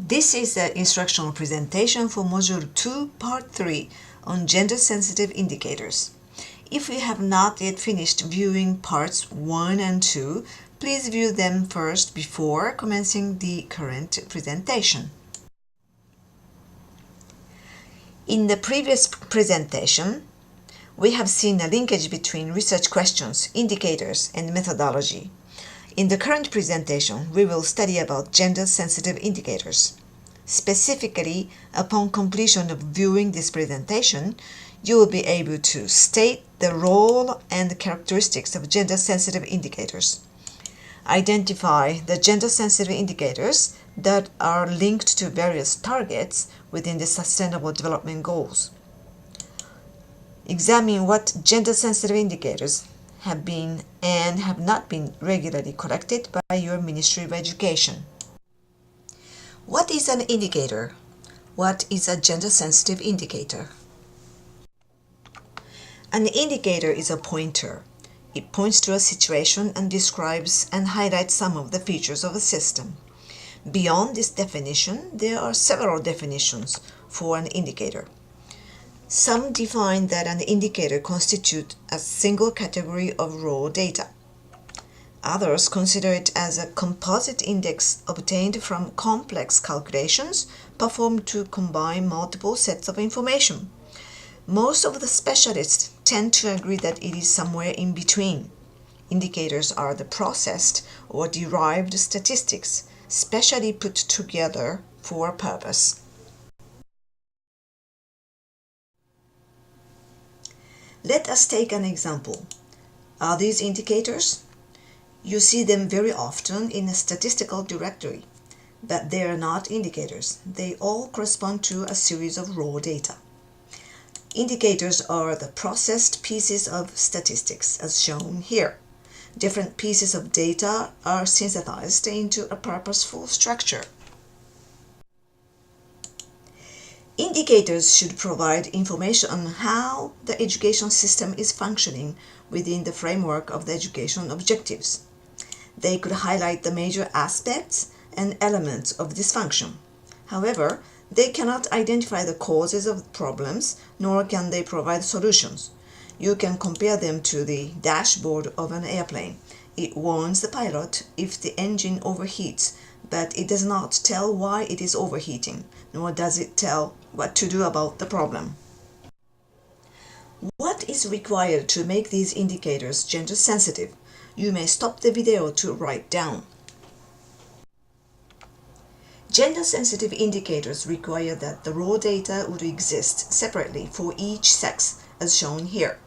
This is the instructional presentation for Module 2, Part 3 on gender-sensitive indicators. If you have not yet finished viewing Parts 1 and 2, please view them first before commencing the current presentation. In the previous presentation, we have seen a linkage between research questions, indicators, and methodology. In the current presentation, we will study about gender-sensitive indicators. Specifically, upon completion of viewing this presentation, you will be able to state the role and characteristics of gender-sensitive indicators, identify the gender-sensitive indicators that are linked to various targets within the Sustainable Development Goals, examine what gender-sensitive indicators have been and have not been regularly collected by your Ministry of Education. What is an indicator? What is a gender-sensitive indicator? An indicator is a pointer. It points to a situation and describes and highlights some of the features of a system. Beyond this definition, there are several definitions for an indicator. Some define that an indicator constitutes a single category of raw data. Others consider it as a composite index obtained from complex calculations performed to combine multiple sets of information. Most of the specialists tend to agree that it is somewhere in between. Indicators are the processed or derived statistics specially put together for a purpose. Let us take an example. Are these indicators? You see them very often in a statistical directory, but they are not indicators. They all correspond to a series of raw data. Indicators are the processed pieces of statistics, as shown here. Different pieces of data are synthesized into a purposeful structure. Indicators should provide information on how the education system is functioning within the framework of the education objectives. They could highlight the major aspects and elements of this function. However, they cannot identify the causes of problems, nor can they provide solutions. You can compare them to the dashboard of an airplane. It warns the pilot if the engine overheats, but it does not tell why it is overheating, nor does it tell what to do about the problem. What is required to make these indicators gender sensitive? You may stop the video to write down. Gender-sensitive indicators require that the raw data would exist separately for each sex, as shown here.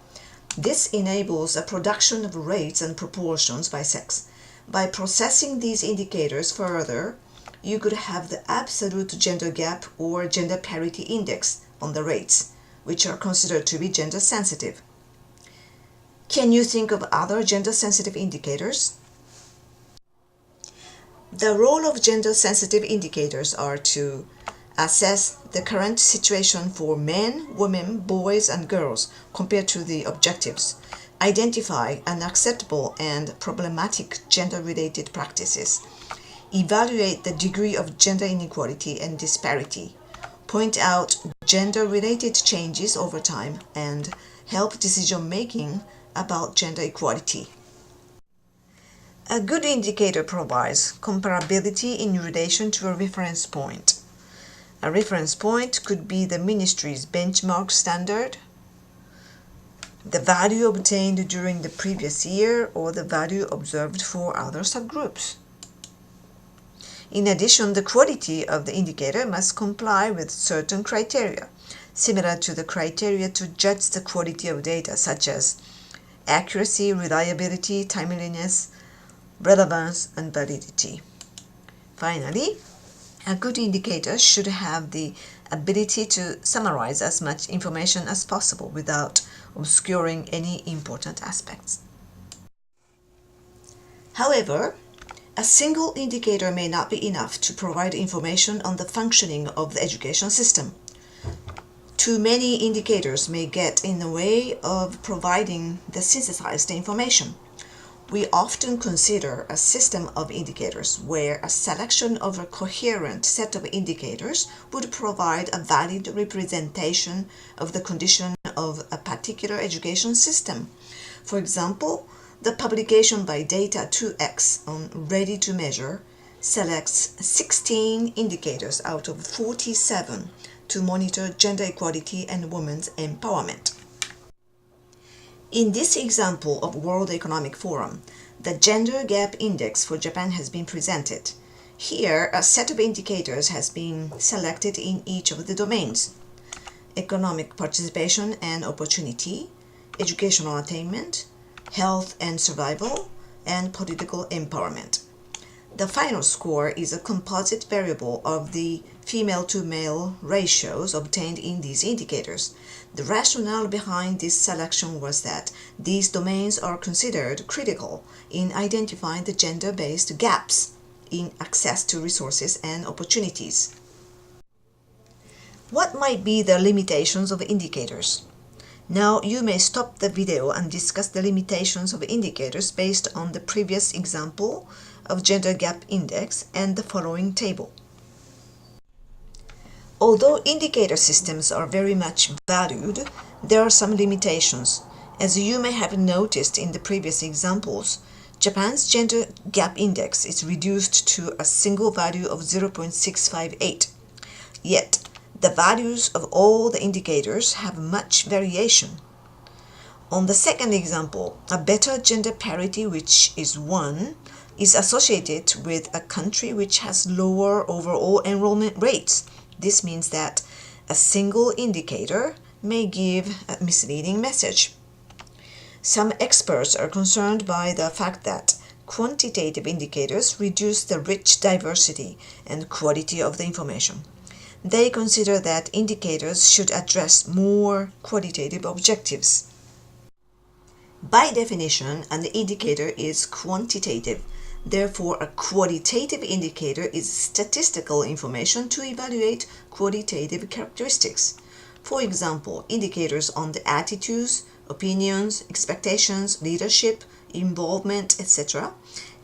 This enables a production of rates and proportions by sex. By processing these indicators further, you could have the absolute gender gap or gender parity index on the rates, which are considered to be gender sensitive. Can you think of other gender sensitive indicators? The role of gender sensitive indicators are to assess the current situation for men, women, boys, and girls compared to the objectives, identify unacceptable and problematic gender-related practices, evaluate the degree of gender inequality and disparity, point out gender-related changes over time, and help decision-making about gender equality. A good indicator provides comparability in relation to a reference point. A reference point could be the ministry's benchmark standard, the value obtained during the previous year, or the value observed for other subgroups. In addition, the quality of the indicator must comply with certain criteria, similar to the criteria to judge the quality of data, such as accuracy, reliability, timeliness, relevance, and validity. Finally, a good indicator should have the ability to summarize as much information as possible without obscuring any important aspects. However, a single indicator may not be enough to provide information on the functioning of the education system. Too many indicators may get in the way of providing the synthesized information. We often consider a system of indicators where a selection of a coherent set of indicators would provide a valid representation of the condition of a particular education system. For example, the publication by Data 2X on Ready to Measure selects 16 indicators out of 47 to monitor gender equality and women's empowerment. In this example of World Economic Forum, the Gender Gap Index for Japan has been presented. Here, a set of indicators has been selected in each of the domains: economic participation and opportunity, educational attainment, health and survival, and political empowerment. The final score is a composite variable of the female-to-male ratios obtained in these indicators. The rationale behind this selection was that these domains are considered critical in identifying the gender-based gaps in access to resources and opportunities. What might be the limitations of indicators? Now you may stop the video and discuss the limitations of indicators based on the previous example of Gender Gap Index and the following table. Although indicator systems are very much valued, there are some limitations. As you may have noticed in the previous examples, Japan's Gender Gap Index is reduced to a single value of 0.658. Yet, the values of all the indicators have much variation. On the second example, a better gender parity, which is 1, is associated with a country which has lower overall enrollment rates. This means that a single indicator may give a misleading message. Some experts are concerned by the fact that quantitative indicators reduce the rich diversity and quality of the information. They consider that indicators should address more qualitative objectives. By definition, an indicator is quantitative. Therefore, a qualitative indicator is statistical information to evaluate qualitative characteristics. For example, indicators on the attitudes, opinions, expectations, leadership, involvement, etc.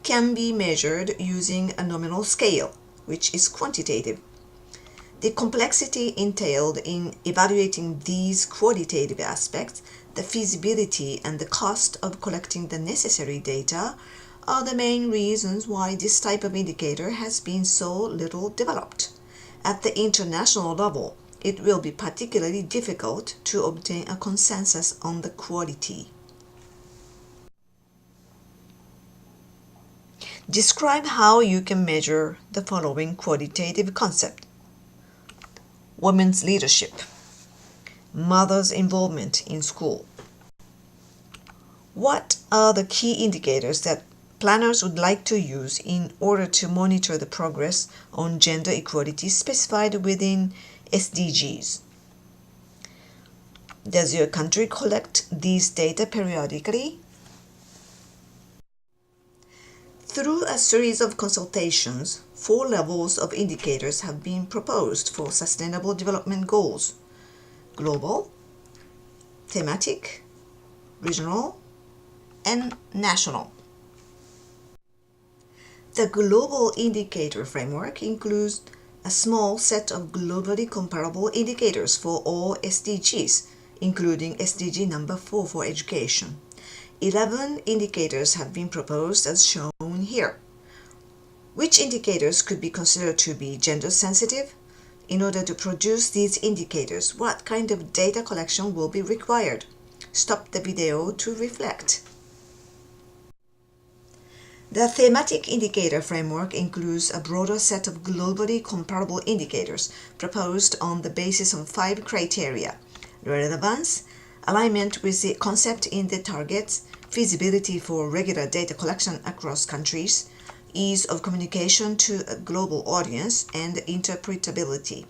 can be measured using a nominal scale, which is quantitative. The complexity entailed in evaluating these qualitative aspects, the feasibility and the cost of collecting the necessary data are the main reasons why this type of indicator has been so little developed. At the international level, it will be particularly difficult to obtain a consensus on the quality. Describe how you can measure the following qualitative concept: women's leadership, mother's involvement in school. What are the key indicators that planners would like to use in order to monitor the progress on gender equality specified within SDGs? Does your country collect these data periodically? Through a series of consultations, 4 levels of indicators have been proposed for Sustainable Development Goals: global, thematic, regional, and national. The global indicator framework includes a small set of globally comparable indicators for all SDGs, including SDG number 4 for education. 11 indicators have been proposed as shown here. Which indicators could be considered to be gender sensitive? In order to produce these indicators, what kind of data collection will be required? Stop the video to reflect. The thematic indicator framework includes a broader set of globally comparable indicators proposed on the basis of 5 criteria: relevance, alignment with the concept in the targets, feasibility for regular data collection across countries, ease of communication to a global audience, and interpretability.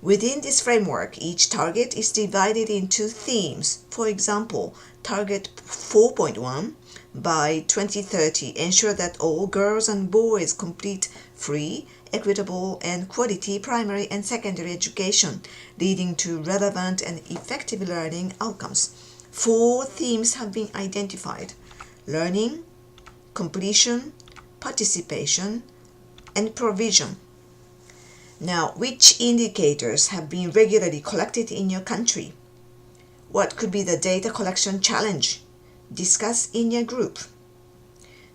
Within this framework, each target is divided into themes. For example, target 4.1, by 2030, ensure that all girls and boys complete free, equitable, and quality primary and secondary education, leading to relevant and effective learning outcomes. 4 themes have been identified: learning, completion, participation, and provision. Now, which indicators have been regularly collected in your country? What could be the data collection challenge? Discuss in your group.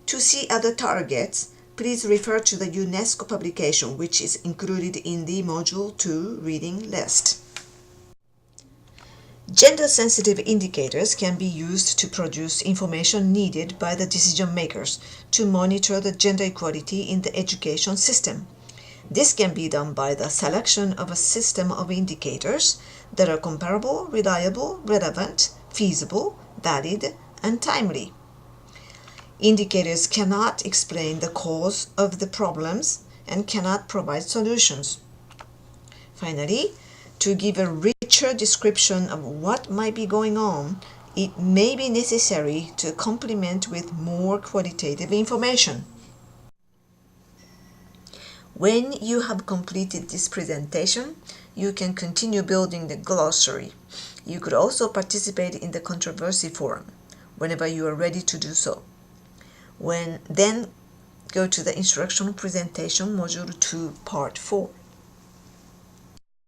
To see other targets, please refer to the UNESCO publication, which is included in the Module 2 reading list. Gender-sensitive indicators can be used to produce information needed by the decision makers to monitor the gender equality in the education system. This can be done by the selection of a system of indicators that are comparable, reliable, relevant, feasible, valid, and timely. Indicators cannot explain the cause of the problems and cannot provide solutions. Finally, to give a richer description of what might be going on, it may be necessary to complement with more qualitative information. When you have completed this presentation, you can continue building the glossary. You could also participate in the controversy forum whenever you are ready to do so. Then go to the instructional presentation, Module 2, Part 4.